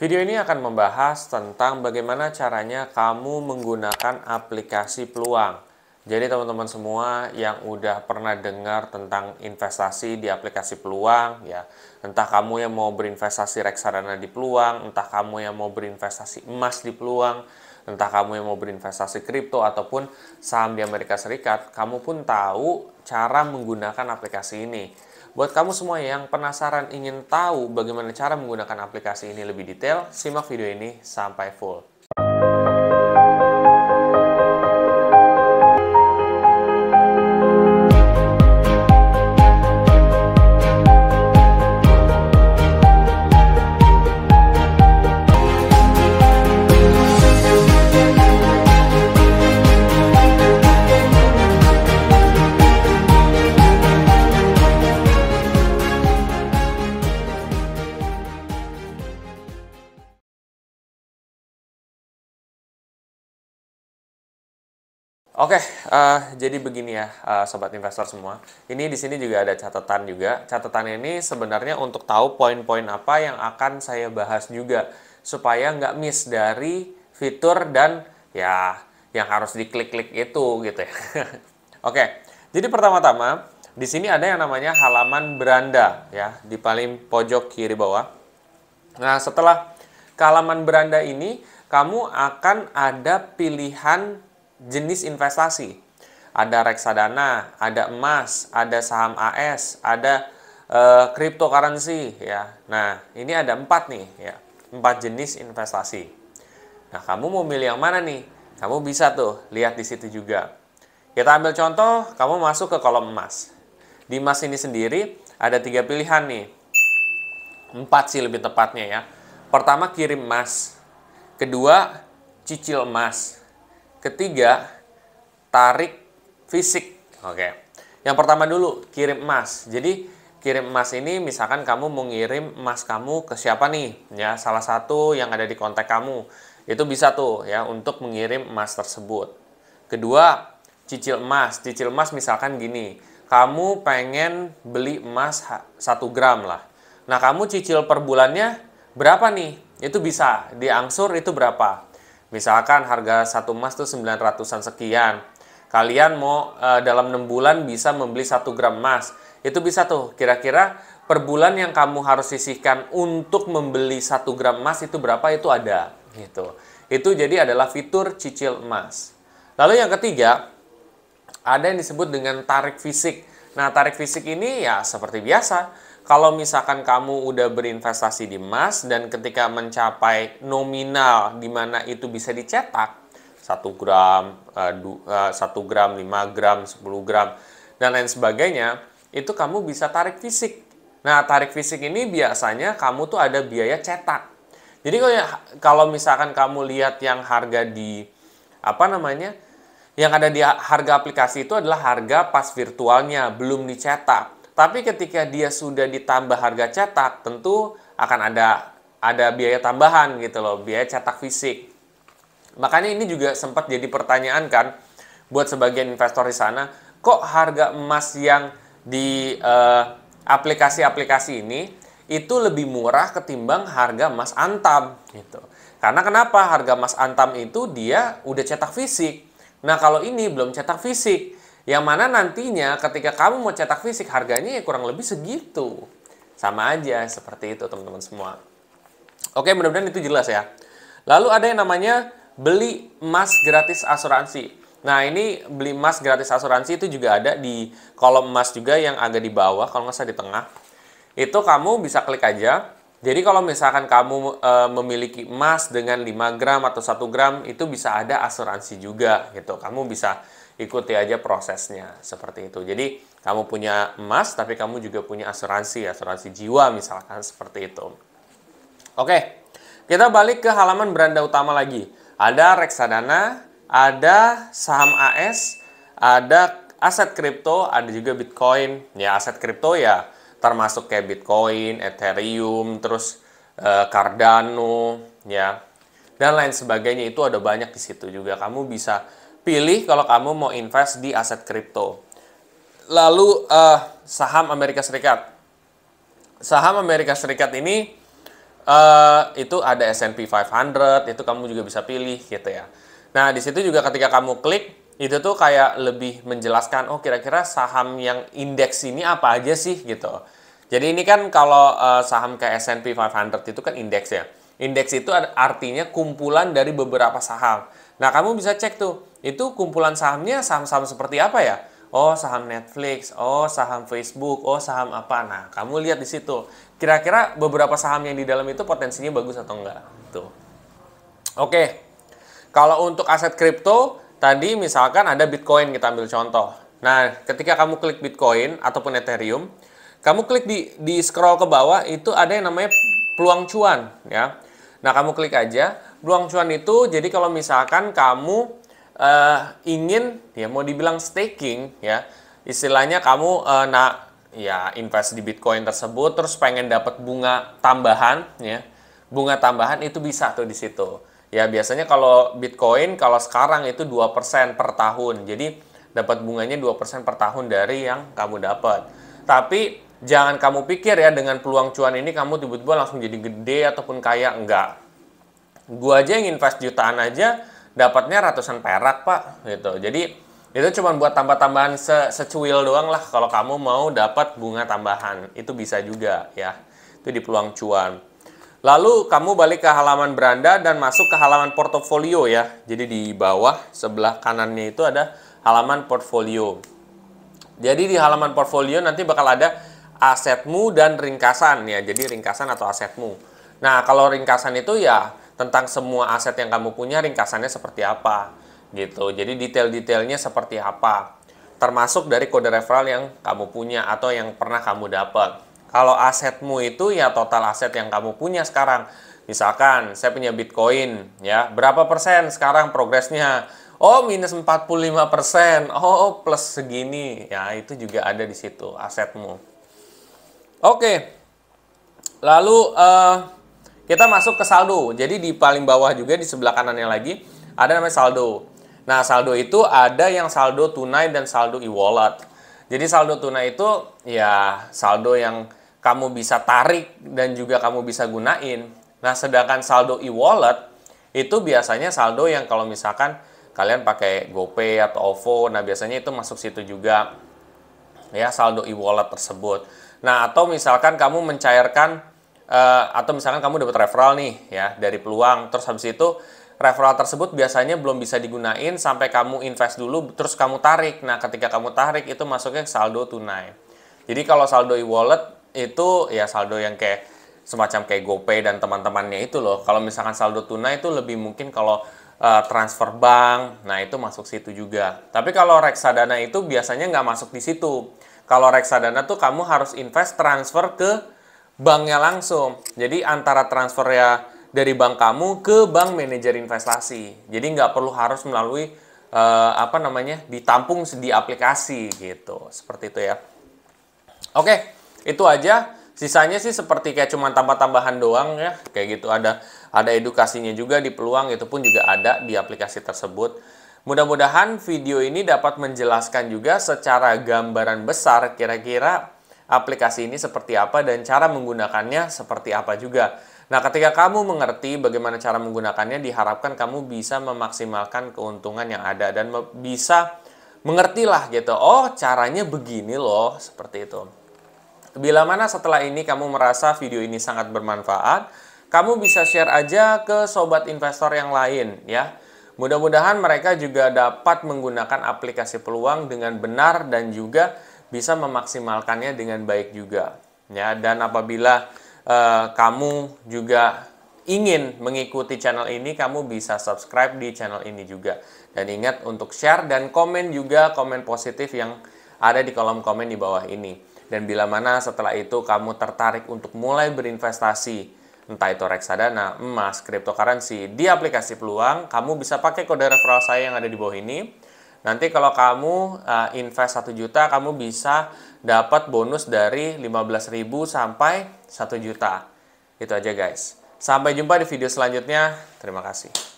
Video ini akan membahas tentang bagaimana caranya kamu menggunakan aplikasi peluang. Jadi teman-teman semua yang udah pernah dengar tentang investasi di aplikasi peluang, ya, entah kamu yang mau berinvestasi reksadana di peluang, entah kamu yang mau berinvestasi emas di peluang, entah kamu yang mau berinvestasi kripto ataupun saham di Amerika Serikat, kamu pun tahu cara menggunakan aplikasi ini. Buat kamu semua yang penasaran ingin tahu bagaimana cara menggunakan aplikasi ini lebih detail, simak video ini sampai full. Oke, jadi begini ya, sobat investor semua. Ini di sini juga ada catatan juga. Catatan ini sebenarnya untuk tahu poin-poin apa yang akan saya bahas juga, supaya nggak miss dari fitur dan ya yang harus diklik-klik itu gitu ya. Oke, jadi pertama-tama di sini ada yang namanya halaman beranda ya di paling pojok kiri bawah. Nah, setelah ke halaman beranda ini, kamu akan ada pilihan jenis investasi. Ada reksadana, ada emas, ada saham AS, ada cryptocurrency ya. Nah, ini ada 4 nih ya. 4 jenis investasi. Nah, kamu mau milih yang mana nih? Kamu bisa tuh lihat di situ juga. Kita ambil contoh, kamu masuk ke kolom emas. Di emas ini sendiri ada 3 pilihan nih. 4 sih lebih tepatnya ya. Pertama, kirim emas. Kedua, cicil emas. Ketiga, tarik fisik. Oke. Yang pertama dulu, kirim emas. Jadi, kirim emas ini misalkan kamu mau ngirim emas kamu ke siapa nih? Ya, salah satu yang ada di kontak kamu. Itu bisa tuh ya untuk mengirim emas tersebut. Kedua, cicil emas. Cicil emas misalkan gini. Kamu pengen beli emas 1 gram lah. Nah, kamu cicil per bulannya berapa nih? Itu bisa. Diangsur itu berapa? Misalkan harga 1 emas tuh 900-an sekian. Kalian mau dalam 6 bulan bisa membeli 1 gram emas. Itu bisa tuh. Kira-kira per bulan yang kamu harus sisihkan untuk membeli 1 gram emas itu berapa, itu ada. Gitu. Itu jadi adalah fitur cicil emas. Lalu yang ketiga, ada yang disebut dengan tarik fisik. Nah, tarik fisik ini ya seperti biasa. Kalau misalkan kamu udah berinvestasi di emas dan ketika mencapai nominal di mana itu bisa dicetak 1 gram, 1 gram, 5 gram, 10 gram, dan lain sebagainya, itu kamu bisa tarik fisik. Nah, tarik fisik ini biasanya kamu tuh ada biaya cetak. Jadi kalau misalkan kamu lihat yang harga di yang ada di harga aplikasi itu adalah harga pas virtualnya, belum dicetak. Tapi ketika dia sudah ditambah harga cetak, tentu akan ada biaya tambahan gitu loh, biaya cetak fisik. Makanya ini juga sempat jadi pertanyaan kan buat sebagian investor di sana, kok harga emas yang di aplikasi-aplikasi ini itu lebih murah ketimbang harga emas Antam gitu. Karena kenapa? Harga emas Antam itu dia udah cetak fisik. Nah, kalau ini belum cetak fisik. Yang mana nantinya ketika kamu mau cetak fisik harganya ya kurang lebih segitu. Sama aja seperti itu teman-teman semua. Oke, mudah-mudahan itu jelas ya. Lalu ada yang namanya beli emas gratis asuransi. Nah, ini beli emas gratis asuransi itu juga ada di kolom emas juga yang agak di bawah, kalau nggak salah di tengah. Itu kamu bisa klik aja. Jadi kalau misalkan kamu memiliki emas dengan 5 gram atau 1 gram, itu bisa ada asuransi juga gitu. Kamu bisa ikuti aja prosesnya seperti itu. Jadi kamu punya emas tapi kamu juga punya asuransi jiwa misalkan seperti itu. Oke, kita balik ke halaman beranda utama lagi. Ada reksadana, ada saham AS, ada aset kripto, ada juga Bitcoin. Ya, aset kripto ya termasuk kayak Bitcoin, Ethereum, terus Cardano, ya, dan lain sebagainya. Itu ada banyak di situ juga. Kamu bisa pilih kalau kamu mau invest di aset kripto. Lalu saham Amerika Serikat. Saham Amerika Serikat ini Itu ada S&P 500, itu kamu juga bisa pilih gitu ya. Nah, di situ juga ketika kamu klik, itu tuh kayak lebih menjelaskan, oh kira-kira saham yang indeks ini apa aja sih gitu. Jadi ini kan kalau saham kayak S&P 500 itu kan indeks ya. Indeks itu artinya kumpulan dari beberapa saham. Nah, kamu bisa cek tuh, itu kumpulan sahamnya saham-saham seperti apa ya? Oh, saham Netflix, oh, saham Facebook, oh, saham apa. Nah, kamu lihat di situ. Kira-kira beberapa saham yang di dalam itu potensinya bagus atau enggak. Tuh. Oke. Kalau untuk aset kripto, tadi misalkan ada Bitcoin, kita ambil contoh. Nah, ketika kamu klik Bitcoin ataupun Ethereum, kamu klik di scroll ke bawah, itu ada yang namanya peluang cuan, ya. Nah, kamu klik aja. Peluang cuan itu, jadi kalau misalkan kamu ingin, ya mau dibilang staking, ya, istilahnya kamu ya invest di Bitcoin tersebut, terus pengen dapat bunga tambahan, ya. Bunga tambahan itu bisa tuh di situ. Ya, biasanya kalau Bitcoin, kalau sekarang itu 2% per tahun. Jadi, dapat bunganya 2% per tahun dari yang kamu dapat. Tapi, jangan kamu pikir ya, dengan peluang cuan ini kamu tiba-tiba langsung jadi gede ataupun kaya. Enggak. Gua aja yang invest jutaan aja, dapatnya ratusan perak, Pak. Gitu. Jadi, itu cuma buat tambah-tambahan secuil doang lah. Kalau kamu mau dapat bunga tambahan, itu bisa juga ya. Itu di peluang cuan. Lalu kamu balik ke halaman beranda dan masuk ke halaman portofolio ya. Jadi di bawah sebelah kanannya itu ada halaman portfolio. Jadi di halaman portfolio nanti bakal ada asetmu dan ringkasan ya. Jadi ringkasan atau asetmu. Nah, kalau ringkasan itu ya tentang semua aset yang kamu punya, ringkasannya seperti apa gitu. Jadi detail-detailnya seperti apa. Termasuk dari kode referral yang kamu punya atau yang pernah kamu dapat. Kalau asetmu itu ya total aset yang kamu punya sekarang. Misalkan saya punya Bitcoin ya, berapa persen sekarang progresnya? Oh, minus 45%. Oh, plus segini. Ya, itu juga ada di situ asetmu. Oke. Lalu kita masuk ke saldo. Jadi di paling bawah juga di sebelah kanannya lagi ada namanya saldo. Nah, saldo itu ada yang saldo tunai dan saldo e-wallet. Jadi saldo tunai itu ya saldo yang kamu bisa tarik dan juga kamu bisa gunain. Nah, sedangkan saldo e-wallet itu biasanya saldo yang kalau misalkan kalian pakai GoPay atau OVO, nah biasanya itu masuk situ juga ya saldo e-wallet tersebut. Nah, atau misalkan kamu mencairkan atau misalkan kamu dapat referral nih ya dari peluang, terus habis itu referral tersebut biasanya belum bisa digunain sampai kamu invest dulu terus kamu tarik. Nah, ketika kamu tarik itu masuknya saldo tunai. Jadi kalau saldo e-wallet itu ya saldo yang kayak semacam kayak GoPay dan teman-temannya itu loh. Kalau misalkan saldo tunai itu lebih mungkin kalau transfer bank, nah itu masuk situ juga. Tapi kalau reksadana itu biasanya nggak masuk di situ. Kalau reksadana tuh kamu harus invest transfer ke banknya langsung. Jadi antara transfer ya dari bank kamu ke bank manajer investasi. Jadi nggak perlu harus melalui ditampung di aplikasi gitu. Seperti itu ya. Oke, itu aja. Sisanya sih seperti kayak cuma tambah-tambahan doang ya. Kayak gitu ada edukasinya juga di peluang, itu pun juga ada di aplikasi tersebut. Mudah-mudahan video ini dapat menjelaskan juga secara gambaran besar kira-kira aplikasi ini seperti apa dan cara menggunakannya seperti apa juga. Nah, ketika kamu mengerti bagaimana cara menggunakannya, diharapkan kamu bisa memaksimalkan keuntungan yang ada dan bisa mengertilah gitu. Oh, caranya begini loh, seperti itu. Bila mana setelah ini kamu merasa video ini sangat bermanfaat, kamu bisa share aja ke sobat investor yang lain ya. Mudah-mudahan mereka juga dapat menggunakan aplikasi peluang dengan benar dan juga bisa memaksimalkannya dengan baik juga. Ya, dan apabila kamu juga ingin mengikuti channel ini, kamu bisa subscribe di channel ini juga. Dan ingat untuk share dan komen juga, komen positif yang ada di kolom komen di bawah ini. Dan bila mana setelah itu kamu tertarik untuk mulai berinvestasi, entah itu reksadana, emas, cryptocurrency, di aplikasi peluang, kamu bisa pakai kode referral saya yang ada di bawah ini. Nanti kalau kamu invest 1 juta, kamu bisa dapat bonus dari 15.000 sampai 1 juta. Itu aja guys. Sampai jumpa di video selanjutnya. Terima kasih.